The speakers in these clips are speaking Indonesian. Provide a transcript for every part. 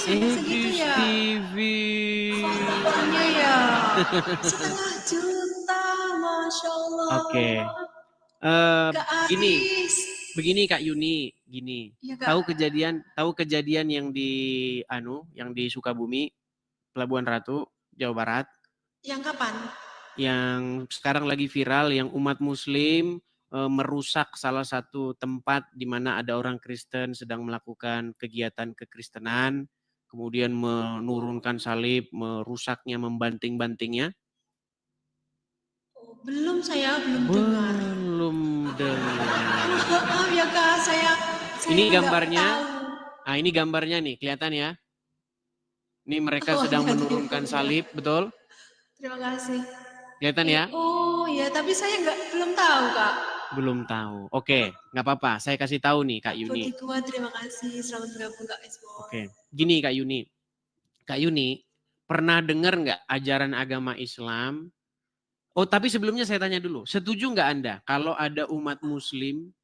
segitu ya? TV. Followernya ya 1,5 juta, Masya Allah. Oke. Gak Gini, habis. begini Kak Yuni, gini. Iya Kak. Tahu kejadian yang di Sukabumi, Pelabuhan Ratu, Jawa Barat, Yang kapan? yang sekarang lagi viral, yang umat Muslim merusak salah satu tempat di mana ada orang Kristen sedang melakukan kegiatan kekristenan, kemudian menurunkan salib, merusaknya, membanting-bantingnya. Oh, belum, saya belum dengar. Belum dengar. Maaf ya Kak, saya Ini nggak gambarnya. tahu. Nah, ini gambarnya nih, kelihatan ya. Ini mereka Oh sedang iya, menurunkan salib, betul? terima kasih. Kelihatan ya? Oh ya, tapi saya belum tahu Kak. Belum tahu. Oke, nggak apa-apa. Saya kasih tahu nih Kak Yuni. Buat terima kasih. Selamat bergabung Kak Ismo. Oke, gini Kak Yuni. Kak Yuni, pernah dengar nggak ajaran agama Islam? Oh, tapi sebelumnya saya tanya dulu. Setuju nggak Anda kalau ada umat Muslim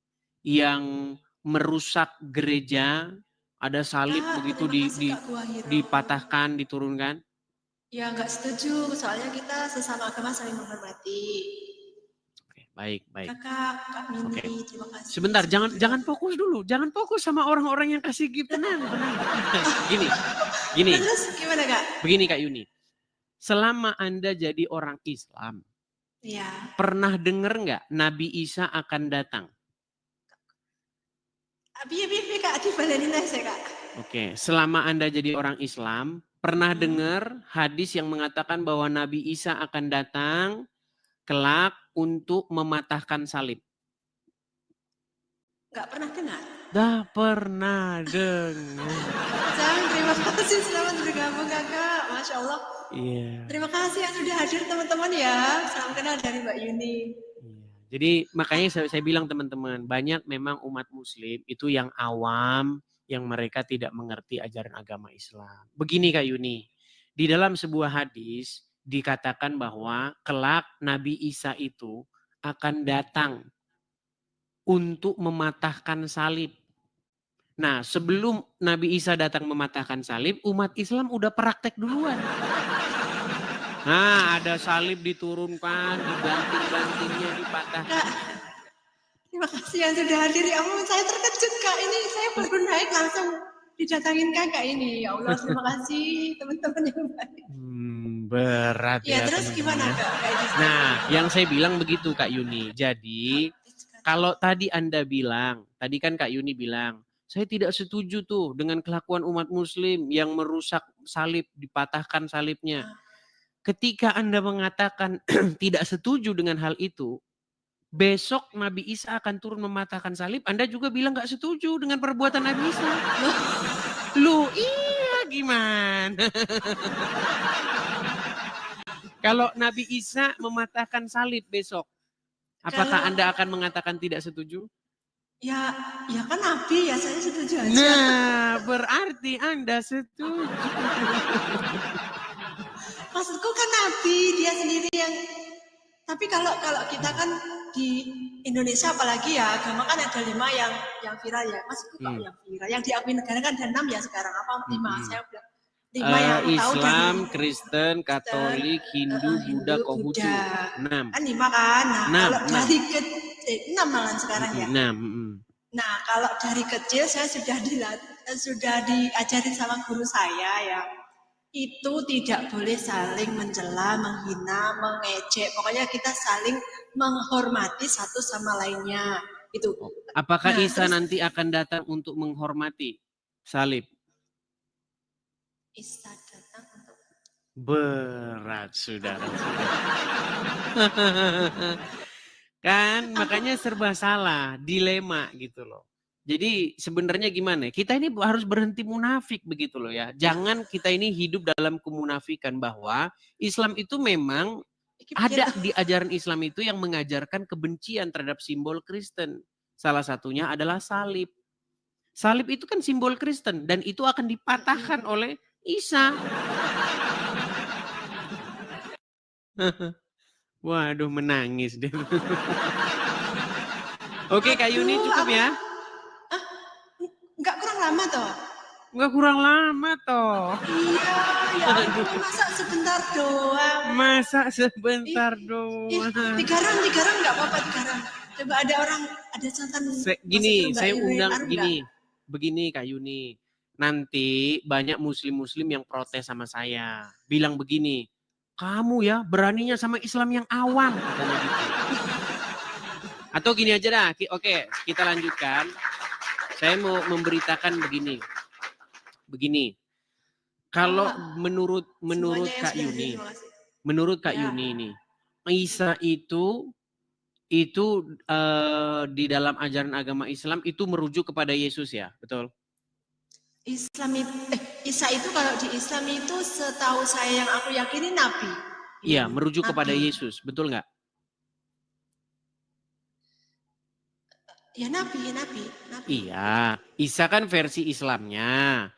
yang merusak gereja, ada salib Kak, begitu terima kasih Kak Guahiro. dipatahkan, diturunkan? Ya nggak setuju, soalnya kita sesama agama saling menghormati. Oke, baik. Kakak, Kak Mini, Oke. terima kasih. Sebentar, jangan fokus dulu. Jangan fokus sama orang-orang yang kasih gift. Tenang. Gini. Terus gimana Kak? Begini Kak Yuni. Selama Anda jadi orang Islam, ya, pernah dengar nggak Nabi Isa akan datang? Biar Kak, dibalenin aja Kak. Oke, selama Anda jadi orang Islam, pernah dengar hadis yang mengatakan bahwa Nabi Isa akan datang kelak untuk mematahkan salib? Nggak pernah dengar? Dah pernah dengar. Terima kasih, selamat bergabung Kakak. Masya Allah. Iya. Terima kasih yang sudah hadir teman-teman ya. Salam kenal dari Mbak Yuni. Jadi makanya saya bilang teman-teman, banyak memang umat Muslim itu yang awam, yang mereka tidak mengerti ajaran agama Islam. Begini Kak Yuni, di dalam sebuah hadis dikatakan bahwa kelak Nabi Isa itu akan datang untuk mematahkan salib. Nah, sebelum Nabi Isa datang mematahkan salib, umat Islam udah praktek duluan. Nah, ada salib diturunkan, dibanting-bantingnya, dipatahkan. Kak, terima kasih yang sudah hadir. Ya Allah, saya terkejut Kak. Ini saya baru naik langsung didatangin Kakak ini. Ya Allah, terima kasih teman-teman yang baik. Berat ya. Terus gimana Kak? Nah, yang saya bilang begitu Kak Yuni. Jadi, kalau tadi Anda bilang, tadi kan Kak Yuni bilang, saya tidak setuju tuh dengan kelakuan umat Muslim yang merusak salib, dipatahkan salibnya. Ketika Anda mengatakan tidak setuju dengan hal itu, besok Nabi Isa akan turun mematahkan salib, Anda juga bilang nggak setuju dengan perbuatan Nabi Isa. Lu iya gimana? Kalau Nabi Isa mematahkan salib besok, apakah Anda akan mengatakan tidak setuju? Ya kan Nabi ya, saya setuju aja. Nah, berarti Anda setuju. Maksudku kan Nabi, dia sendiri yang... Tapi kalau kita kan di Indonesia apalagi ya, agama kan ada 5 yang viral ya. Maksudku kok yang viral, yang diakui negara kan ada 6 ya sekarang. Apa 5? Saya bilang 5 yang tahu dari Islam, Kristen, Katolik, Hindu, Buddha, Konghucu. 6. Kan 5 kan. Nah, kalau dari 6 malah sekarang ya. 6. Nah, kalau dari kecil saya sudah diajarin sama guru saya ya. Itu tidak boleh saling mencela, menghina, mengejek. Pokoknya kita saling menghormati satu sama lainnya. Itu. Apakah Isa nanti akan datang untuk menghormati salib? Isa datang untuk... Berat, saudara. Kan makanya serba salah, dilema gitu loh. Jadi sebenarnya gimana? Kita ini harus berhenti munafik begitu loh ya. Jangan kita ini hidup dalam kemunafikan bahwa Islam itu memang ada di ajaran Islam itu yang mengajarkan kebencian terhadap simbol Kristen. Salah satunya adalah salib. Salib itu kan simbol Kristen dan itu akan dipatahkan oleh Isa. Waduh, menangis deh. Oke, Kak Yuni cukup ya? Enggak kurang lama toh? Nggak kurang lama toh. Iya, ya ampun, masa sebentar doang. Masa sebentar Ih, doang. 3 ram nggak apa-apa 3 ram. Coba ada orang, ada catatan Gini, saya undang Arum nggak? gini. Begini Kak Yuni. Nanti banyak muslim-muslim yang protes sama saya. Bilang begini, kamu ya beraninya sama Islam yang awam. Katanya gitu. Atau gini aja dah. Oke, kita lanjutkan. Saya mau memberitakan begini. Begini. Kalau menurut Semuanya yang Kak sudah Yuni, terima kasih. menurut Kak Ya. Yuni ini, Isa itu di dalam ajaran agama Islam itu merujuk kepada Yesus ya, betul? Isa itu kalau di Islam itu setahu saya yang aku yakini nabi. Iya, merujuk nabi. kepada Yesus, betul nggak? Ya nabi. Iya, Isa kan versi Islamnya.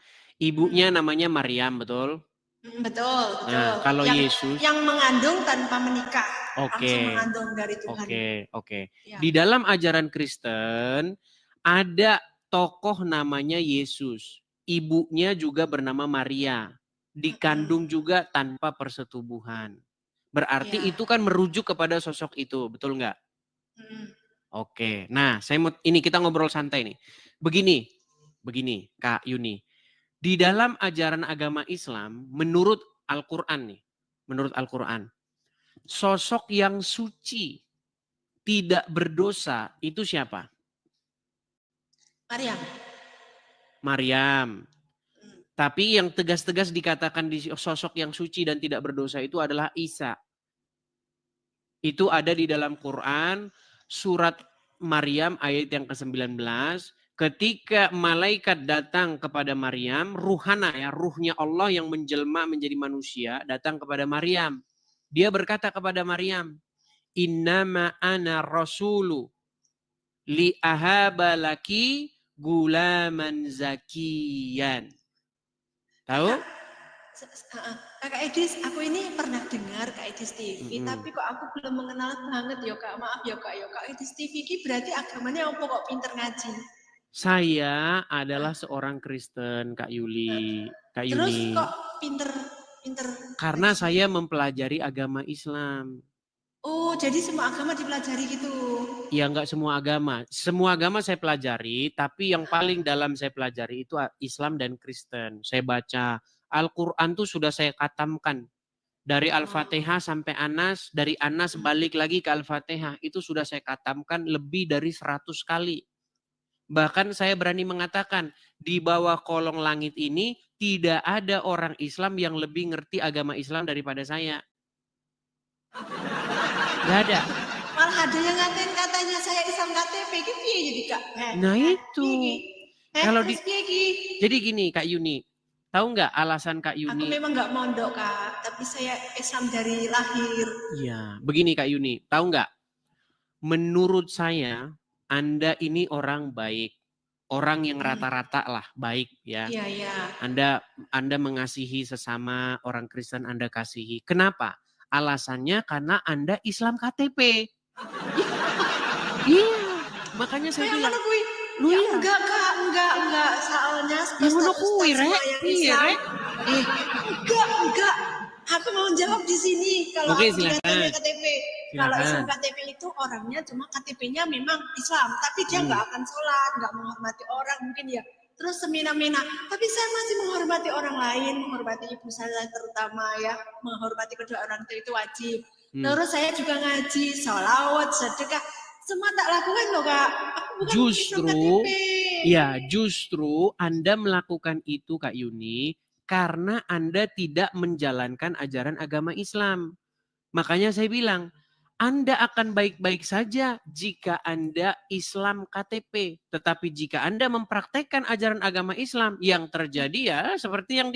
Ibunya namanya Maryam, betul? Betul. Nah, kalau Yesus yang mengandung tanpa menikah, langsung Oke. mengandung dari Tuhan. Oke. Ya. Di dalam ajaran Kristen ada tokoh namanya Yesus. Ibunya juga bernama Maria. Dikandung juga tanpa persetubuhan. Berarti Ya. itu kan merujuk kepada sosok itu, betul nggak? Oke. Nah, ini kita ngobrol santai nih. Begini, Kak Yuni. Di dalam ajaran agama Islam, menurut Al-Quran nih, sosok yang suci, tidak berdosa, itu siapa? Maryam. Tapi yang tegas-tegas dikatakan di sosok yang suci dan tidak berdosa itu adalah Isa. Itu ada di dalam Quran, surat Maryam ayat yang ke-19. Ketika malaikat datang kepada Maryam, ruhnya Allah yang menjelma menjadi manusia, datang kepada Maryam. Dia berkata kepada Maryam, innama ana rasulu li ahaba laki gulaman zakiyan. Tahu? Kak Edis, aku ini pernah dengar Kak Edis TV, tapi kok aku belum mengenal banget ya Kak. Maaf ya Kak, Kak Edis TV ini berarti agamanya apa kok pinter ngaji? Saya adalah seorang Kristen, Kak Yuli. Kak Yuni. Terus kok pinter? Karena saya mempelajari agama Islam. Oh, jadi semua agama dipelajari gitu? Ya, enggak semua agama. Semua agama saya pelajari, tapi yang paling dalam saya pelajari itu Islam dan Kristen. Saya baca Al-Quran tuh sudah saya katamkan. Dari Al-Fatihah sampai Anas, dari Anas balik lagi ke Al-Fatihah. Itu sudah saya katamkan lebih dari 100 kali. Bahkan saya berani mengatakan, di bawah kolong langit ini tidak ada orang Islam yang lebih ngerti agama Islam daripada saya. Gak ada. Malah ada yang ngatain katanya saya Islam KTP gitu ya jadi Kak. Nah itu. Kalau jadi gini Kak Yuni, tahu nggak alasan Kak Yuni? Aku memang nggak mondok Kak, tapi saya Islam dari lahir. Iya, begini Kak Yuni, tahu nggak? Menurut saya Anda ini orang baik, orang yang rata-rata lah baik ya. Iya. Anda mengasihi sesama orang Kristen, Anda kasihi. Kenapa? Alasannya karena Anda Islam KTP. Iya, makanya saya bilang. Ya enggak Kak, enggak. Soalnya enggak. Aku mau jawab di sini kalau Oke, aku silakan. KTP. Kalau Islam KTP itu orangnya cuma KTP-nya memang Islam, tapi dia enggak akan sholat, enggak menghormati orang mungkin ya. Terus semena-mena, tapi saya masih menghormati orang lain, menghormati ibu saya terutama ya, menghormati kedua orang tua itu wajib. Terus saya juga ngaji, sholawat, sedekah, semua tak lakukan loh Kak. Aku bukan justru Anda melakukan itu Kak Yuni karena Anda tidak menjalankan ajaran agama Islam. Makanya saya bilang, Anda akan baik-baik saja jika Anda Islam KTP. Tetapi jika Anda mempraktekkan ajaran agama Islam, yang terjadi ya seperti yang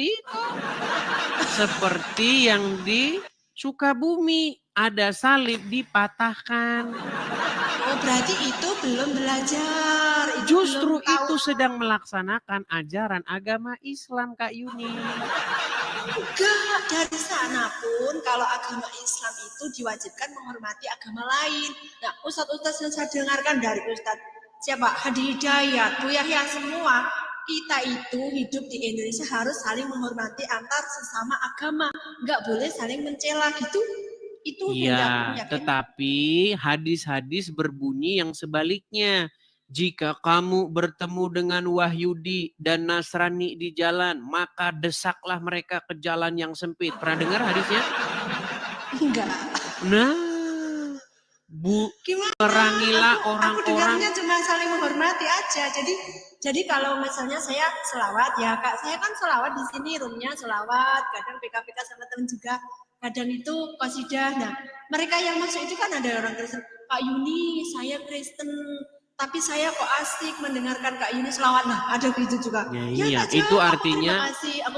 di Sukabumi. Ada salib dipatahkan. Oh, berarti itu belum belajar. Justru itu sedang melaksanakan ajaran agama Islam Kak Yuni. Enggak, dari sana pun kalau agama Islam itu diwajibkan menghormati agama lain. Nah, ustadz yang saya dengarkan dari Ustadz siapa? Hadi Hidayat, Bu Yahya semua kita itu hidup di Indonesia harus saling menghormati antar sesama agama, nggak boleh saling mencela gitu. Itu Iya, tetapi hadis-hadis berbunyi yang sebaliknya. Jika kamu bertemu dengan Wahyudi dan Nasrani di jalan, maka desaklah mereka ke jalan yang sempit. Pernah dengar hadisnya? Enggak. Nah, Gimana? perangilah orang-orang. Aku dengarnya cuma saling menghormati aja. Jadi kalau misalnya saya selawat ya Kak, saya kan selawat di sini roomnya selawat, kadang PKPK sama teman juga, kadang itu qasidah. Nah, mereka yang masuk itu kan ada orang Kristen. Kak Yuni, saya Kristen, tapi saya kok asik mendengarkan Kak Yuni selawat. Nah, ada gitu juga. Ya, iya,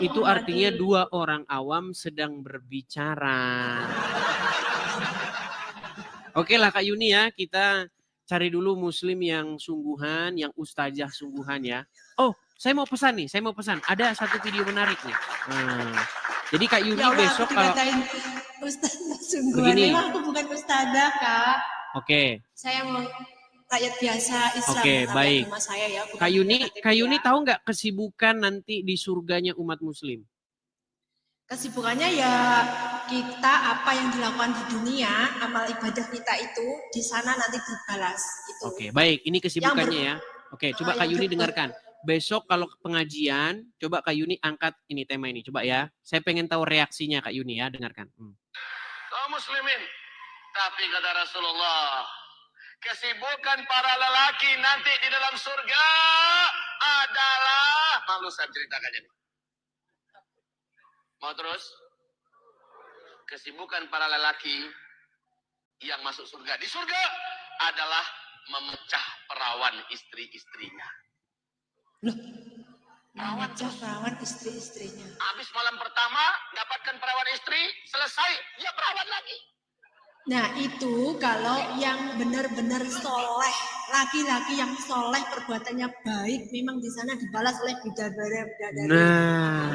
itu artinya dua orang awam sedang berbicara. Oke lah Kak Yuni ya, kita cari dulu muslim yang sungguhan, yang ustazah sungguhan ya. Oh, saya mau pesan nih, Ada satu video menarik nih. Jadi Kak Yuni ya Allah, besok kalau ustazah sungguhan, memang aku bukan ustazah Kak. Oke. Saya mau rakyat biasa Islam. Oke, baik. Saya ya, Kak Yuni tahu nggak kesibukan nanti di surganya umat muslim? Kesibukannya ya kita apa yang dilakukan di dunia, amal ibadah kita itu di sana nanti dibalas. Itu. Oke, baik. Ini kesibukannya ya. Oke, coba Kak Yuni dengarkan. Besok kalau pengajian, coba Kak Yuni angkat ini tema ini. Coba ya. Saya pengen tahu reaksinya Kak Yuni ya. Dengarkan. Kaum muslimin. Tapi kata Rasulullah, kesibukan para lelaki nanti di dalam surga adalah, malu saya ceritakannya nih. Mau terus? Kesibukan para lelaki yang masuk surga di surga adalah memecah perawan istri-istrinya. Loh, memecah perawan istri-istrinya. Habis malam pertama dapatkan perawan istri, selesai ya perawan lagi. Nah itu kalau yang benar-benar soleh, laki-laki yang soleh perbuatannya baik, memang di sana dibalas oleh bidadari. Nah,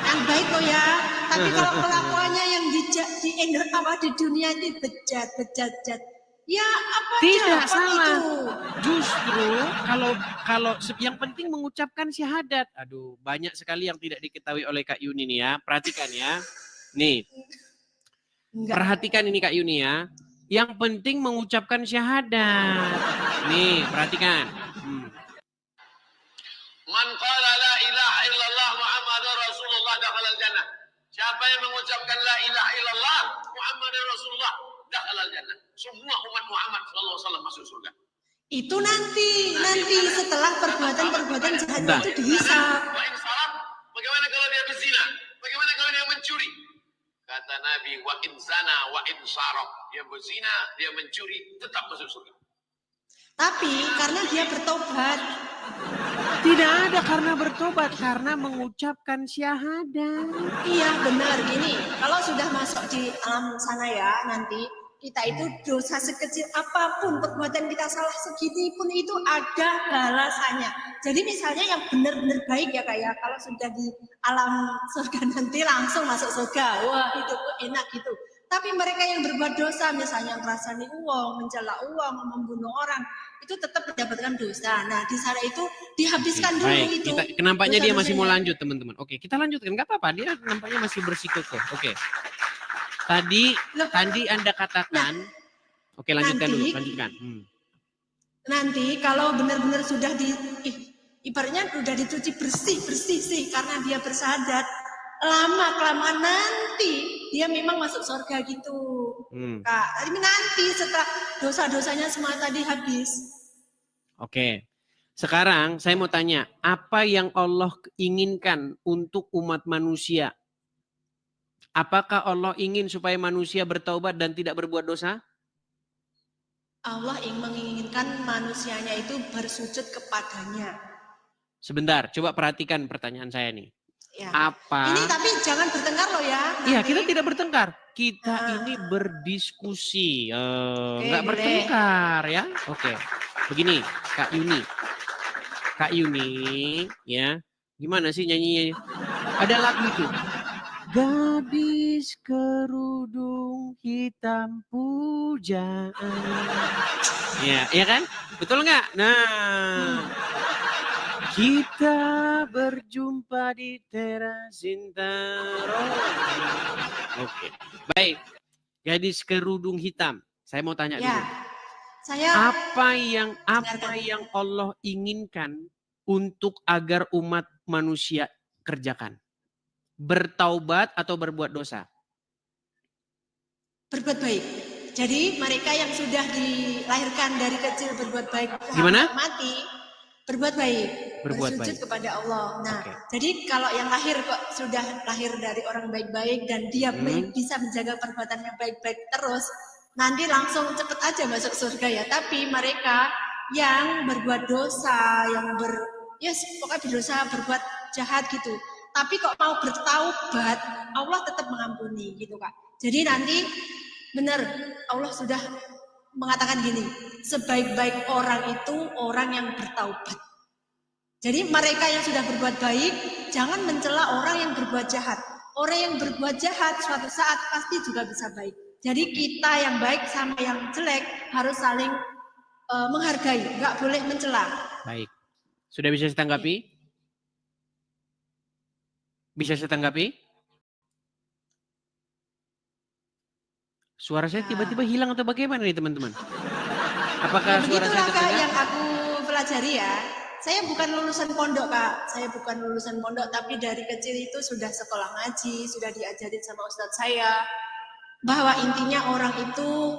yang baik kok ya. Tapi kalau kelakuannya yang di dunia ini bejat, ya apa? Tidak salah. Itu? Justru kalau yang penting mengucapkan syahadat. Aduh, banyak sekali yang tidak diketahui oleh Kak Yuni nih ya. Perhatikan ya. Nih. Perhatikan ini Kak Yuni ya. Yang penting mengucapkan syahadat. Nih, perhatikan. Man qala la ilaha illallah Muhammadur Rasulullah dakhalal jannah. Siapa yang mengucapkan la ilaha illallah Muhammadur Rasulullah dakhalal jannah. Semua umat Muhammad sallallahu alaihi wasallam masuk surga. Itu nanti setelah perbuatan jahatnya itu dihisab. Bagaimana kalau dia berzina? Bagaimana kalau dia mencuri? Kata Nabi, wa in zana wa in saraq. Dia berzina, dia mencuri, tetap masuk surga. Tapi karena dia bertobat. Tidak ada karena bertobat, karena mengucapkan syahadat. Iya benar, gini. Kalau sudah masuk di alam sana ya, nanti kita itu dosa sekecil apapun, perbuatan kita salah segini pun itu ada balasannya. Jadi misalnya yang benar-benar baik ya kayak kalau sudah di alam surga nanti langsung masuk surga, wah hidupku enak gitu. Tapi mereka yang berbuat dosa, misalnya ngerasani uang, mencela uang, membunuh orang, itu tetap mendapatkan dosa. Nah di sana itu dihabiskan dulu baik, itu. Nampaknya dia masih mau lanjut teman-teman. Oke, kita lanjutkan, nggak apa-apa. Dia nampaknya masih bersikukuh. Oke. Tadi Anda katakan, oke lanjutkan dulu, lanjutkan. Nanti kalau benar-benar sudah ibaratnya sudah dicuci bersih sih karena dia bersyahadat, lama-kelamaan nanti dia memang masuk surga gitu. Kak, tapi nanti setelah dosa-dosanya semua tadi habis. Oke. Sekarang saya mau tanya, apa yang Allah inginkan untuk umat manusia? Apakah Allah ingin supaya manusia bertaubat dan tidak berbuat dosa? Allah menginginkan manusianya itu bersujud kepadanya. Sebentar, coba perhatikan pertanyaan saya nih. Ya. Apa? Ini tapi jangan bertengkar loh ya. Iya, kita tidak bertengkar. Kita ini berdiskusi. Nggak bertengkar ya. Oke. Begini, Kak Yuni, ya. Gimana sih nyanyinya? Ada lagu itu. Gadis kerudung hitam pujaan. Ya kan? Betul nggak? Nah, Kita berjumpa di teras Sintaro. Oke, baik. Gadis kerudung hitam. Saya mau tanya Ya, dulu. saya Apa yang Allah inginkan untuk agar umat manusia kerjakan? Bertaubat atau berbuat dosa? berbuat baik. Jadi mereka yang sudah dilahirkan dari kecil berbuat baik Gimana? sampai mati, berbuat baik, Berbuat bersujud baik. kepada Allah. Nah, Oke. jadi kalau yang lahir kok sudah lahir dari orang baik-baik dan dia bisa menjaga perbuatannya baik-baik terus, nanti langsung cepet aja masuk surga ya. Tapi mereka yang berbuat dosa, yang pokoknya berdosa, berbuat jahat gitu. Tapi kok mau bertaubat, Allah tetap mengampuni gitu Kak. Jadi nanti benar Allah sudah mengatakan gini, sebaik-baik orang itu orang yang bertaubat. Jadi mereka yang sudah berbuat baik, jangan mencela orang yang berbuat jahat. Orang yang berbuat jahat suatu saat pasti juga bisa baik. Jadi kita yang baik sama yang jelek harus saling menghargai, nggak boleh mencela. Baik. Sudah bisa saya tanggapi? Bisa saya tanggapi? Suara saya tiba-tiba hilang atau bagaimana nih teman-teman? Apakah suara saya Begitulah Kak terdengar? yang aku pelajari ya. Saya bukan lulusan pondok Kak. Saya bukan lulusan pondok, tapi dari kecil itu sudah sekolah ngaji, sudah diajarin sama ustadz saya bahwa intinya orang itu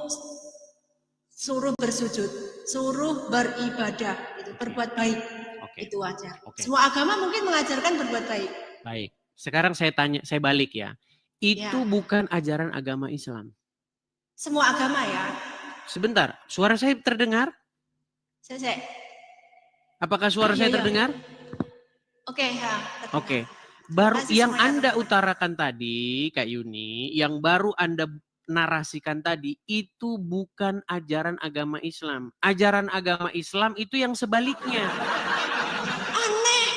suruh bersujud, suruh beribadah, itu berbuat baik. Oke. Itu aja. Oke. Semua agama mungkin mengajarkan berbuat baik. Baik. Sekarang saya tanya, saya balik ya. Itu Ya. bukan ajaran agama Islam. Semua agama ya. Sebentar, suara saya terdengar? Saya. Apakah suara saya terdengar? Oke, ya. Oke. Baru Makasih yang semuanya, Anda teman-teman. utarakan tadi, Kak Yuni, yang baru Anda narasikan tadi, itu bukan ajaran agama Islam. Ajaran agama Islam itu yang sebaliknya. Aneh.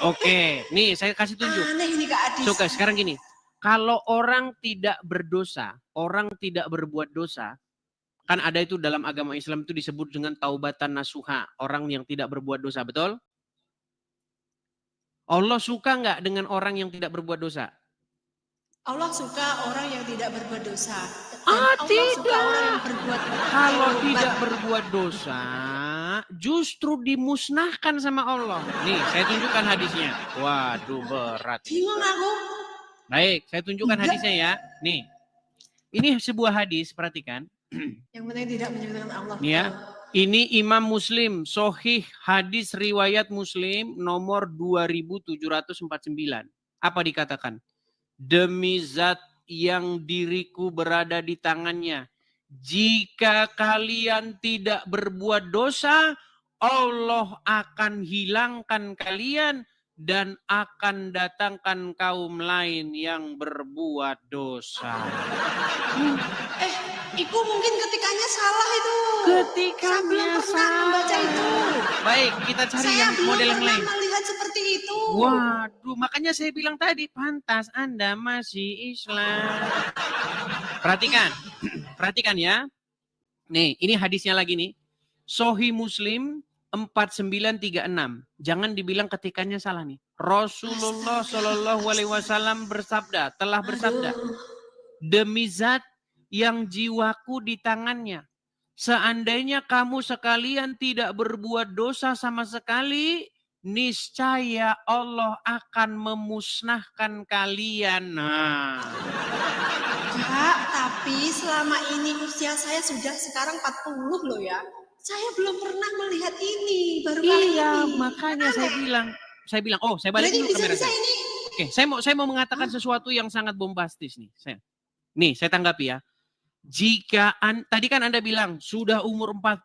Oke, nih saya kasih tunjuk. Aneh ini Kak Adis. Oke, sekarang gini. Kalau orang tidak berdosa, orang tidak berbuat dosa, kan ada itu dalam agama Islam itu disebut dengan taubatan nasuha. Orang yang tidak berbuat dosa, betul? Allah suka nggak dengan orang yang tidak berbuat dosa? Allah suka orang yang tidak berbuat dosa. Dan Ah, Allah tidak. suka orang yang berbuat Kalau taubat. tidak berbuat dosa, justru dimusnahkan sama Allah. Nih, saya tunjukkan hadisnya. Waduh, berat. Bingung aku. Baik, saya tunjukkan hadisnya ya. Nih, ini sebuah hadis, perhatikan. Yang penting tidak menyebutkan Allah. Nih ya, ini Imam Muslim, Sohih hadis riwayat Muslim nomor 2749. Apa dikatakan? Demi zat yang diriku berada di tangannya, jika kalian tidak berbuat dosa, Allah akan hilangkan kalian dan akan datangkan kaum lain yang berbuat dosa. Iku mungkin ketikanya salah itu. Ketikanya Saya belum pernah membaca itu. Baik, kita cari Saya yang belum model yang pernah lain. melihat seperti itu. Waduh, makanya saya bilang tadi, pantas Anda masih Islam. Perhatikan, perhatikan ya. Nih, ini hadisnya lagi nih. Sahih Muslim 4936. Jangan dibilang ketikannya salah nih. Rasulullah Shallallahu Alaihi Wasallam telah bersabda, demi zat yang jiwaku di tangannya, seandainya kamu sekalian tidak berbuat dosa sama sekali, niscaya Allah akan memusnahkan kalian. Nah, Kak, tapi selama ini usia saya sudah sekarang 40 loh ya. Saya belum pernah melihat ini, baru kali ini. iya, makanya saya bilang, oh, saya balik Berarti dulu kamera bisa-bisa saya. ini. Oke, saya mau mengatakan sesuatu yang sangat bombastis nih. Saya tanggapi ya. Jika tadi kan Anda bilang sudah umur 40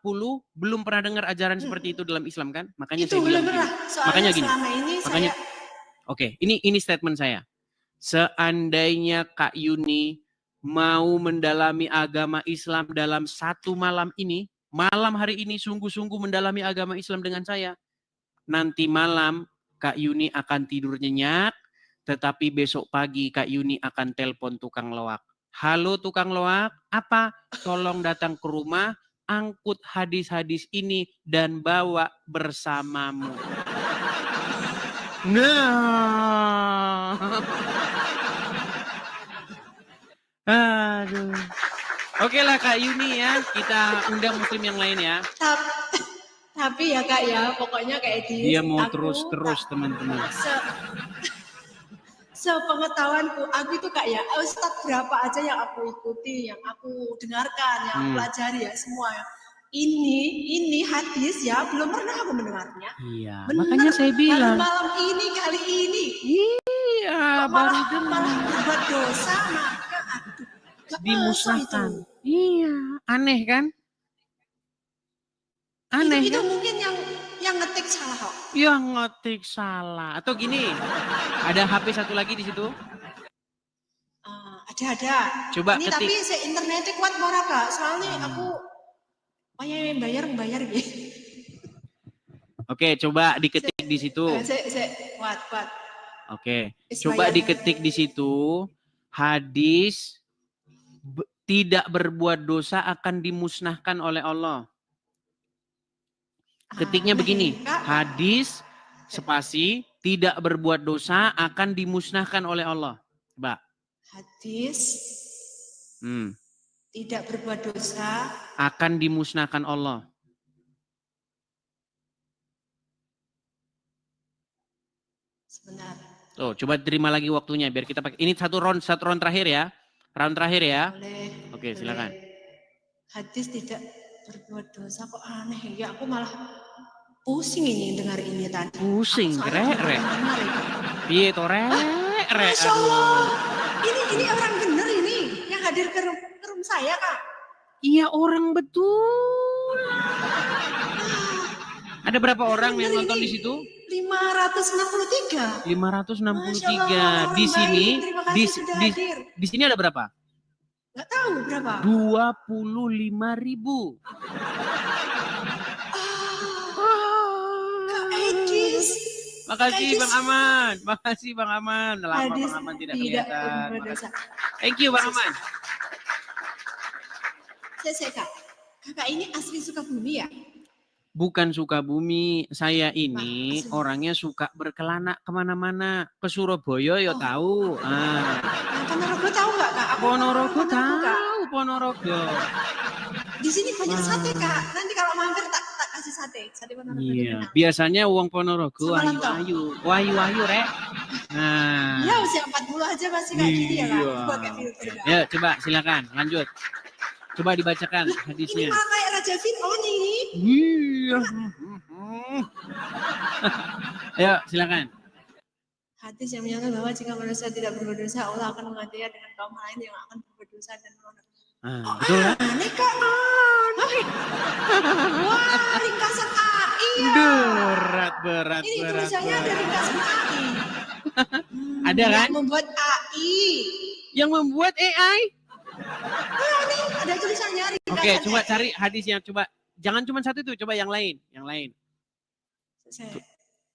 belum pernah dengar ajaran seperti itu dalam Islam kan? Makanya Itu saya belum bilang pernah. gini. Soalnya Makanya gini. selama ini Makanya, saya oke, ini statement saya. Seandainya Kak Yuni mau mendalami agama Islam dalam satu malam ini, malam hari ini sungguh-sungguh mendalami agama Islam dengan saya, nanti malam Kak Yuni akan tidur nyenyak, tetapi besok pagi Kak Yuni akan telepon tukang loak. Halo tukang loak, apa? Tolong datang ke rumah, angkut hadis-hadis ini dan bawa bersamamu. Nah. Aduh. Oke lah Kak Yuni ya, kita undang muslim yang lain ya. Tapi ya Kak ya, pokoknya kayak Dia mau terus teman-teman. Sepengetahuanku, aku itu Kak ya, Ustadz berapa aja yang aku ikuti, yang aku dengarkan, yang aku pelajari ya semua ya. Ini hadis ya, belum pernah aku mendengarnya. Iya, makanya saya bilang. Malam ini, kali ini. Iya, malah berbuat dosa, maka aduh, dimusnahkan. Iya, aneh kan? Aneh itu kan? mungkin yang ngetik salah kok. Yang ngetik salah. Atau gini, ada HP satu lagi di situ? Ada. Coba ini ketik. Tapi internetnya kuat mora Kak, soalnya aku bayar gitu. Oke, coba diketik di situ. Kuat. Oke, coba diketik di situ. Hadis tidak berbuat dosa akan dimusnahkan oleh Allah. Ketiknya begini, hadis spasi tidak berbuat dosa akan dimusnahkan oleh Allah. Coba. Hadis tidak berbuat dosa akan dimusnahkan Allah. Sebentar. Tuh, coba terima lagi waktunya biar kita pakai. Ini satu round terakhir ya. Round terakhir ya. Boleh. Oke, silakan. Hadis tidak berbuat dosa kok aneh ya. Aku malah pusing ini dengar ini tadi. Pusing, rek. Piye to rek. Masya Allah. Ini orang bener ini yang hadir ke room saya Kak. Iya orang betul. Ada berapa orang yang nonton di situ? 563. 563. Di sini di sini ada berapa? Nggak tahu berapa. 25.000. Kak Edis. Makasih Bang Aman. Makasih Bang Aman. Lama Bang Aman tidak kelihatan. Thank you Bang Aman. Saya Kak. Kakak ini asli Sukabumi ya? Bukan Sukabumi, saya ini orangnya suka berkelana kemana-mana. Ke Surabaya ya tahu. Ponorogo tahu nggak Kak? Ponorogo tahu, Ponorogo. Di sini banyak sate Kak. Nanti kalau mampir tak kasih sate Ponorogo. Iya, biasanya uang Ponorogo wayu rek. Nah. Ya usia 40 aja masih kayak gini ya Kak. Ya coba silakan lanjut. Coba dibacakan hadisnya. Ini malah kayak Raja Fir'aun ini. Iya. Ayo silakan. Hadis yang menyatakan bahwa jika manusia tidak berbuat dosa, Allah akan menggantinya dengan kaum lain yang akan berbuat dosa dan melanggar. Betul kan? Aneh Kak. Wah, ringkasan AI ya. Berat. Ini tulisannya ada ringkasan AI. Ada kan? Yang membuat AI. Yang membuat AI? Ini ada tulisannya ringkasan. Oke, coba cari hadisnya. Coba jangan cuma satu itu, coba yang lain.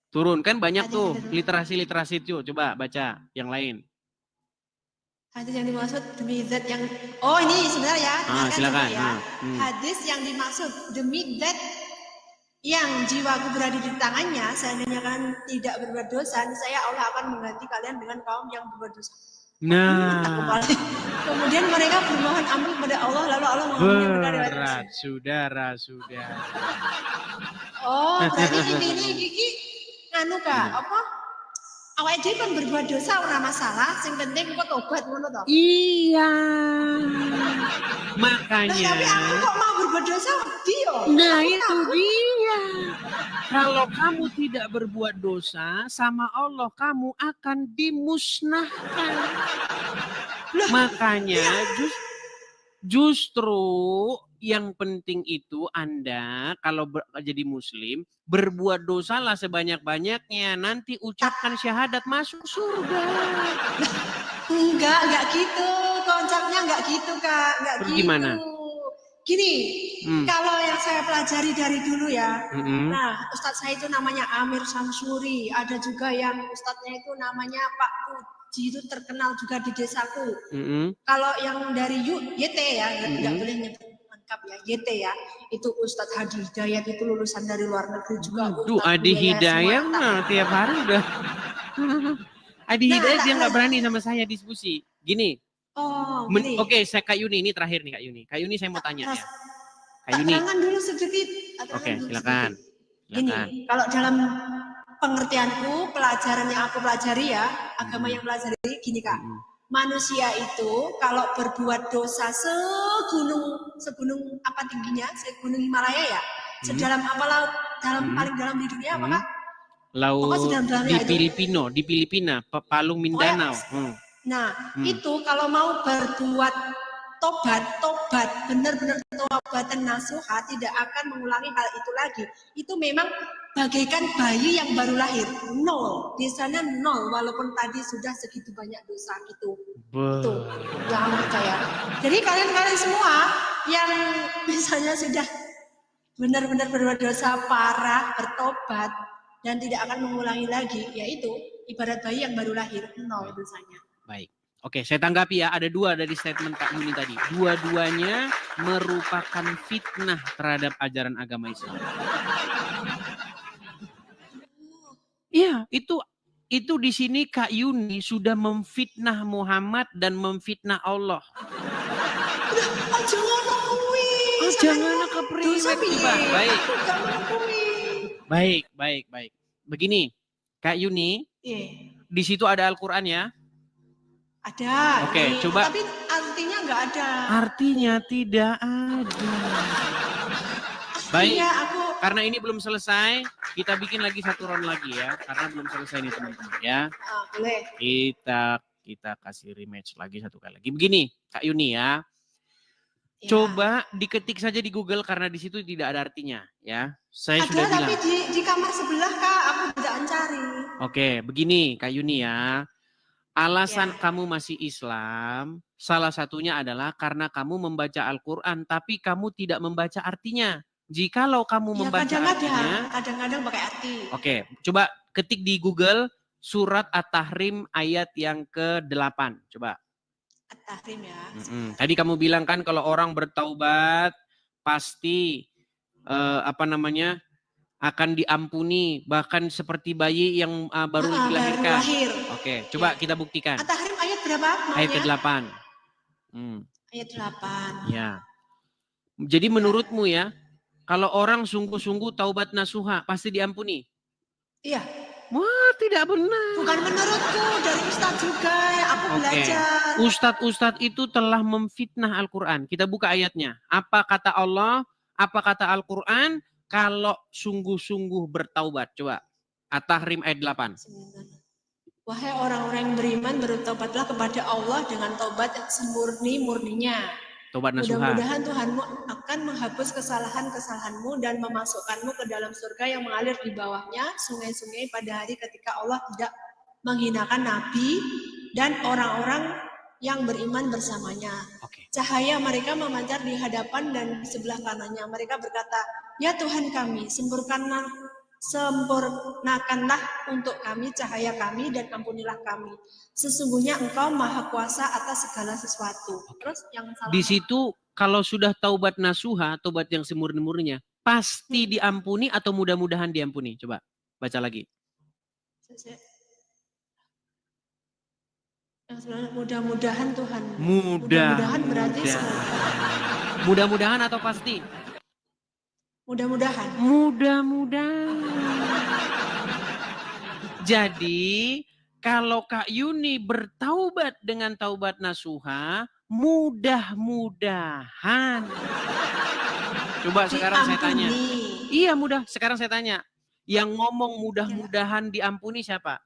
Turun kan banyak tuh literasi itu. Coba baca yang lain. Hadis yang dimaksud demi zat yang ini sebenarnya silakan. Ya. Hadis yang dimaksud demi zat yang jiwaku berada di tangannya, seandainya kalian tidak berbuat dosa, saya Allah akan mengganti kalian dengan kaum yang berbuat dosa. Nah, kemudian mereka bermohon ampun kepada Allah, lalu Allah mengampuni mereka. Berat, sudah. Oh, berarti intinya Kiki anu Kak, apa? Awake dhewe kan berbuat dosa ora masalah, sing penting kok tobat ngono to. Iya. Makanya. Tapi aku kok mau berbuat dosa dia. Nah, itu dia. Kalau kamu tidak berbuat dosa sama Allah, kamu akan dimusnahkan. Makanya justru yang penting itu Anda kalau jadi muslim berbuat dosalah sebanyak-banyaknya, nanti ucapkan syahadat masuk surga. Enggak gitu. Konsepnya enggak gitu Kak, enggak gitu. Gimana? Gini, kalau yang saya pelajari dari dulu ya. Nah, Ustadz saya itu namanya Amir Samsuri, ada juga yang Ustadznya itu namanya Pak Puji, itu terkenal juga di desaku. Kalau yang dari YT ya, enggak boleh nyebut lengkap ya, YT ya, itu Ustadz Hadi Hidayat, itu lulusan dari luar negeri juga. Adi Hidayat mah tiap hari udah Adi Hidayat dia nggak berani sama saya diskusi. Gini. Oh, gini. Oke, saya Kak Yuni ini terakhir nih Kak Yuni. Kak Yuni saya mau tanya ya. Kak Yuni. Terangkan dulu sedikit. Oke, silakan. Gini, kalau dalam pengertianku, pelajaran yang aku pelajari ya, agama yang pelajari gini Kak. Manusia itu kalau berbuat dosa segunung apa tingginya, segunung Himalaya ya, sedalam apa laut, paling dalam di dunia apa Kak? Laut di Filipina, Palung Mindanao. Nah, itu kalau mau berbuat tobat, benar-benar tobatan nasuha, tidak akan mengulangi hal itu lagi. Itu memang bagaikan bayi yang baru lahir, nol. Di sana nol, walaupun tadi sudah segitu banyak dosa itu. Itu yang percaya. Jadi kalian semua yang misalnya sudah benar-benar berbuat dosa parah, bertobat, dan tidak akan mengulangi lagi, yaitu ibarat bayi yang baru lahir, nol dosanya. Baik. Oke, saya tanggapi ya. Ada dua dari statement Kak Yuni tadi. Dua-duanya merupakan fitnah terhadap ajaran agama Islam. Iya, itu di sini Kak Yuni sudah memfitnah Muhammad dan memfitnah Allah. Jangan Baik. Begini, Kak Yuni, di situ ada Al-Quran ya? Ada. Oke, coba. Tapi artinya nggak ada. Artinya tidak ada. Baik. Aku... Karena ini belum selesai, kita bikin lagi satu round lagi ya. Karena belum selesai nih teman-teman ya. Boleh. Kita kasih rematch lagi satu kali lagi. Begini, Kak Yuni ya. Coba diketik saja di Google karena di situ tidak ada artinya ya. Saya sudah bilang. Ada tapi di kamar sebelah Kak, aku tidak mencari. Oke, begini Kak Yuni ya. Alasan kamu masih Islam, salah satunya adalah karena kamu membaca Al-Quran, tapi kamu tidak membaca artinya. Jikalau kamu membaca artinya, kadang-kadang pakai arti. Oke, coba ketik di Google surat At-Tahrim ayat yang ke-8. Coba. At-Tahrim ya. Tadi kamu bilang kan kalau orang bertaubat pasti akan diampuni, bahkan seperti bayi yang baru dilahirkan. Oke, coba kita buktikan. At-Tahrim ayat berapa? Ayat ke-8. Ayat 8. Ya. Jadi menurutmu ya, kalau orang sungguh-sungguh taubat nasuha pasti diampuni? Iya. Wah, tidak benar. Bukan menurutku, dari Ustadz juga yang aku belajar. Ustadz itu telah memfitnah Al-Quran. Kita buka ayatnya. Apa kata Allah? Apa kata Al-Quran? Kalau sungguh-sungguh bertaubat. Coba. At-Tahrim ayat 8. Wahai orang-orang yang beriman, bertaubatlah kepada Allah dengan taubat yang semurni-murninya. Taubat nasuha. Mudah-mudahan Tuhanmu akan menghapus kesalahan-kesalahanmu dan memasukkanmu ke dalam surga yang mengalir di bawahnya sungai-sungai pada hari ketika Allah tidak menghinakan Nabi dan orang-orang yang beriman bersamanya. Cahaya mereka memancar di hadapan dan di sebelah kanannya. Mereka berkata, ya Tuhan kami, sempurnakanlah untuk kami cahaya kami dan ampunilah kami. Sesungguhnya Engkau Maha Kuasa atas segala sesuatu. Terus yang salah. Di situ kalau sudah taubat nasuha, taubat yang semurni-murninya, pasti diampuni atau mudah-mudahan diampuni? Coba baca lagi. Mudah-mudahan Tuhan. Mudah-mudahan berarti semoga. Mudah-mudahan atau pasti? Mudah-mudahan. Jadi kalau Kak Yuni bertaubat dengan taubat nasuha, mudah-mudahan. Coba sekarang saya tanya. Iya mudah. Sekarang saya tanya. Yang ngomong mudah-mudahan diampuni siapa?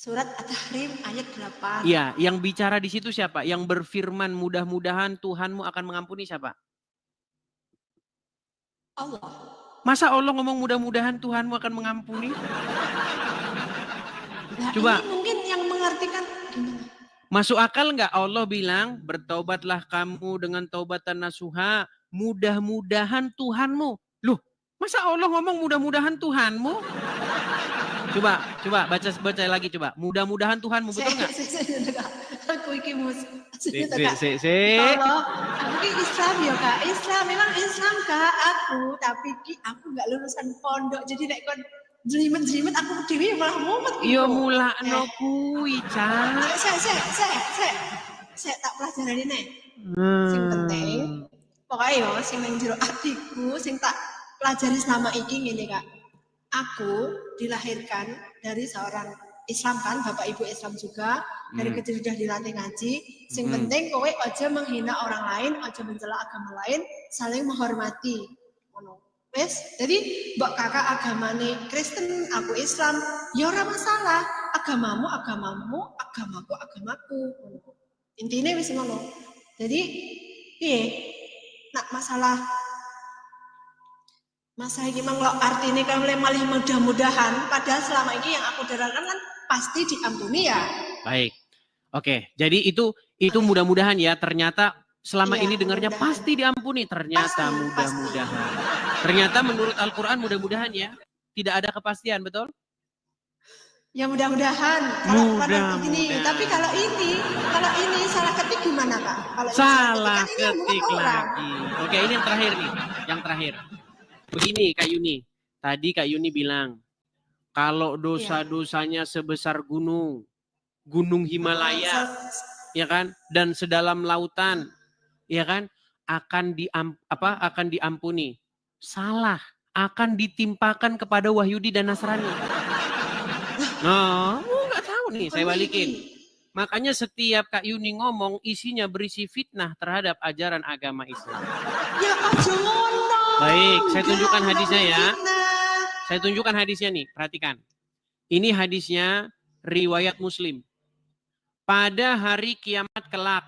Surat At-Tahrim ayat 8. Iya, yang bicara di situ siapa? Yang berfirman mudah-mudahan Tuhanmu akan mengampuni siapa? Allah. Masa Allah ngomong mudah-mudahan Tuhanmu akan mengampuni? Coba. Ini mungkin yang mengartikan gimana? Masuk akal nggak Allah bilang bertaubatlah kamu dengan taubatan nasuha, mudah-mudahan Tuhanmu. Loh, masa Allah ngomong mudah-mudahan Tuhanmu? Coba baca lagi coba. Mudah-mudahan Tuhanmu, betul nggak? Aku iki mus. Kalau aku Islam ya Kak. Islam memang Islam Kak aku, tapi aku nggak lulusan pondok. Jadi nek kon jelimet aku dewi malah mumet gitu. Iya mulakno kuwi, Cak. Saya tak pelajaran ini. Sing penting, pokoknya ya, sing nang jero atiku, sing tak pelajari selama ini ngene Kak. Aku dilahirkan dari seorang Islam kan, bapak ibu Islam juga, dari kecil sudah dilatih ngaji. Sing penting kowe aja menghina orang lain, aja mencela agama lain, saling menghormati. Wes, jadi mbak kakak agamane Kristen, aku Islam, ya ora masalah. Agamamu, agamaku, agamaku. Intinya wis ngono. Jadi, nak masalah ini memang artinya kan malih mudah-mudahan. Padahal selama ini yang aku dengarkan kan pasti diampuni ya. Baik, oke. Jadi itu mudah-mudahan ya. Ternyata selama ini dengarnya pasti diampuni. Ternyata mudah-mudahan. Ternyata menurut Al-Quran mudah-mudahan ya. Tidak ada kepastian, betul? Ya mudah-mudahan. Kalau ini, tapi kalau ini salah ketik gimana Kak? Kalau salah ketik lagi. Oke, ini yang terakhir nih. Yang terakhir. Begini Kak Yuni. Tadi Kak Yuni bilang, kalau dosa-dosanya sebesar gunung Himalaya, ya kan, dan sedalam lautan, ya kan, akan diampuni. Salah, akan ditimpakan kepada Wahyudi dan Nasrani. Nah, nggak tahu nih, saya balikin. Makanya setiap Kak Yuni ngomong isinya berisi fitnah terhadap ajaran agama Islam. Ya aja ngono. Baik, saya tunjukkan hadisnya ya. Saya tunjukkan hadisnya nih, perhatikan. Ini hadisnya riwayat Muslim. Pada hari kiamat kelak,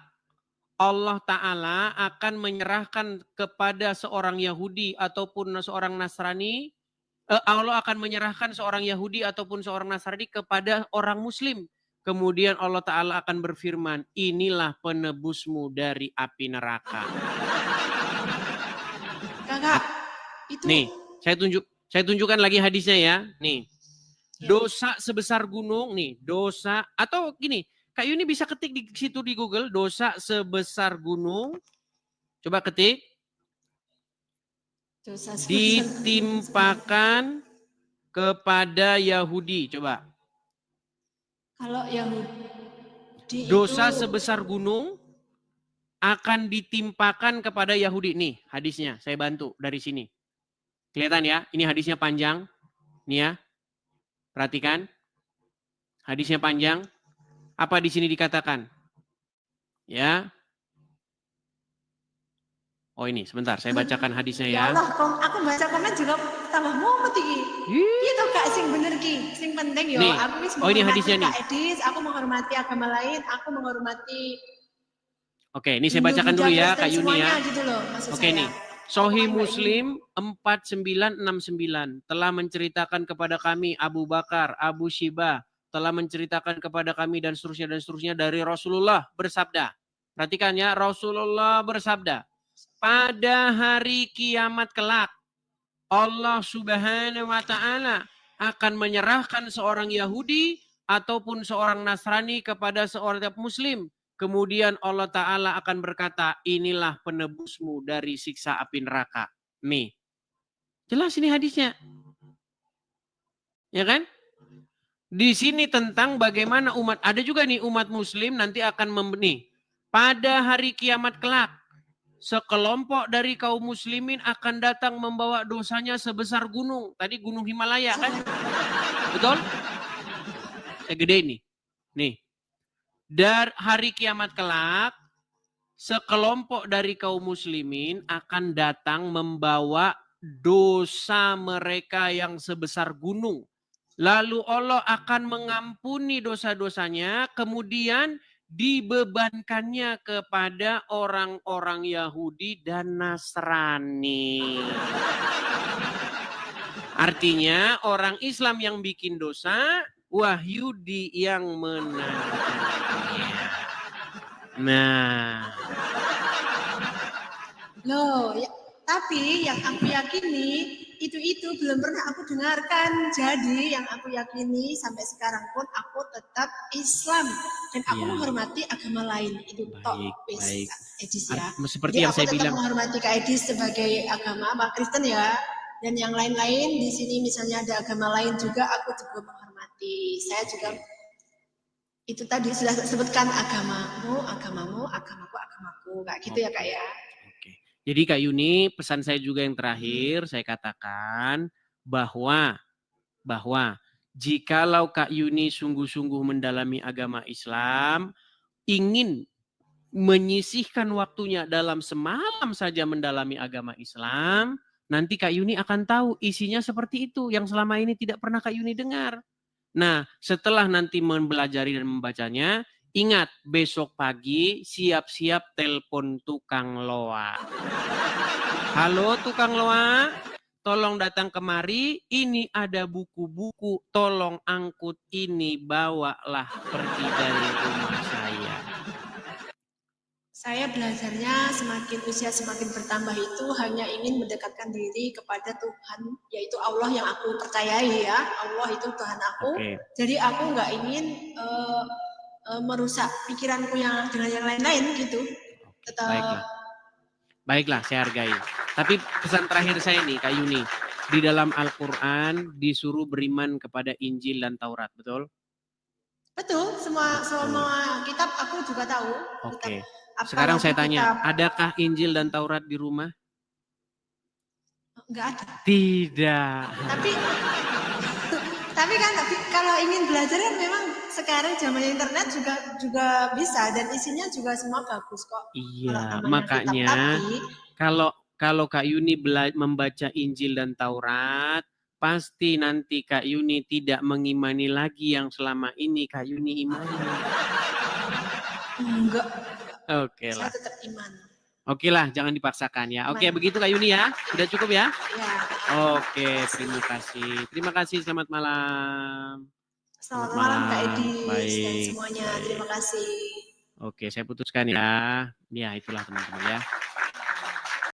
Allah Ta'ala akan menyerahkan kepada seorang Yahudi ataupun seorang Nasrani. Allah akan menyerahkan seorang Yahudi ataupun seorang Nasrani kepada orang Muslim. Kemudian Allah Ta'ala akan berfirman, inilah penebusmu dari api neraka. Kakak, itu. Nih, saya tunjukkan lagi hadisnya ya. Nih, dosa sebesar gunung nih, dosa atau gini, Kak Yuni bisa ketik di situ di Google, dosa sebesar gunung. Coba ketik. Ditimpakan kepada Yahudi. Coba. Kalau Yahudi dosa sebesar gunung akan ditimpakan kepada Yahudi. Nih hadisnya, saya bantu dari sini. Kelihatan ya, ini hadisnya panjang. Nih ya, perhatikan. Hadisnya panjang. Apa di sini dikatakan? Ya. Oh ini, sebentar, saya bacakan hadisnya ya. Ya Allah, aku baca komen juga tambah mumet iki. Itu Kak sing bener ki, sing penting yo. Nih. Aku wis ini hadisnya nih. Edis, aku menghormati agama lain, aku menghormati. Oke, ini saya bacakan dulu ya Kak Yuni ya. Gitu loh, oke nih. Sahih Muslim 4969 telah menceritakan kepada kami Abu Bakar, Abu Shibah telah menceritakan kepada kami dan seterusnya dari Rasulullah bersabda. Perhatikan ya, Rasulullah bersabda. Pada hari kiamat kelak, Allah Subhanahu wa Ta'ala akan menyerahkan seorang Yahudi ataupun seorang Nasrani kepada seorang Muslim. Kemudian Allah Ta'ala akan berkata, inilah penebusmu dari siksa api neraka. Nih, jelas ini hadisnya. Ya kan? Di sini tentang bagaimana umat, ada juga nih umat Muslim nanti akan membeni. Pada hari kiamat kelak, sekelompok dari kaum muslimin akan datang membawa dosanya sebesar gunung. Tadi gunung Himalaya kan? Betul? Segede ini. Nih. Dari hari kiamat kelak, sekelompok dari kaum muslimin akan datang membawa dosa mereka yang sebesar gunung. Lalu Allah akan mengampuni dosa-dosanya, kemudian dibebankannya kepada orang-orang Yahudi dan Nasrani. Artinya orang Islam yang bikin dosa, Wahyudi yang menangkannya. Nah. Loh, ya, tapi yang aku yakini itu belum pernah aku dengarkan. Jadi yang aku yakini sampai sekarang pun aku tetap Islam dan aku menghormati agama lain. Itu baik. Edis ya. Seperti jadi yang saya bilang. Aku menghormati Kak Edis sebagai agama apa Kristen ya. Dan yang lain-lain di sini misalnya ada agama lain juga, aku juga menghormati. Saya juga itu tadi sudah sebutkan agamamu, agamamu, agamaku, agamaku, kayak gitu ya Kak ya. Oke. Jadi Kak Yuni, pesan saya juga yang terakhir, saya katakan bahwa jikalau Kak Yuni sungguh-sungguh mendalami agama Islam, ingin menyisihkan waktunya dalam semalam saja mendalami agama Islam, nanti Kak Yuni akan tahu isinya seperti itu yang selama ini tidak pernah Kak Yuni dengar. Nah, setelah nanti mempelajari dan membacanya, ingat besok pagi siap-siap telepon tukang loa. Halo tukang loa, tolong datang kemari, ini ada buku-buku, tolong angkut ini, bawalah pergi dari rumah saya. Saya belajarnya semakin usia semakin bertambah itu hanya ingin mendekatkan diri kepada Tuhan, yaitu Allah yang aku percayai ya. Allah itu Tuhan aku. Jadi aku nggak ingin merusak pikiranku yang dengan yang lain-lain gitu. Baiklah, saya hargai. Tapi pesan terakhir saya nih Kak Yuni, di dalam Al-Quran disuruh beriman kepada Injil dan Taurat, betul? Betul, semua kitab aku juga tahu. Oke. Sekarang saya tanya, adakah Injil dan Taurat di rumah? Enggak ada. Tidak. Tapi kan kalau ingin belajar kan memang sekarang zaman internet juga bisa dan isinya juga semua bagus kok. Iya, makanya kalau Kak Yuni membaca Injil dan Taurat, pasti nanti Kak Yuni tidak mengimani lagi yang selama ini Kak Yuni imani. Enggak. Oke lah. Saya tetap iman. Oke lah, jangan dipaksakan ya. Oke, begitu Kak Yuni ya. Sudah cukup ya? Ya. Oke, terima kasih. Terima kasih, selamat malam. Selamat malam Kak Edis dan semuanya. Terima kasih. Oke, saya putuskan ya. Ya, itulah teman-teman ya.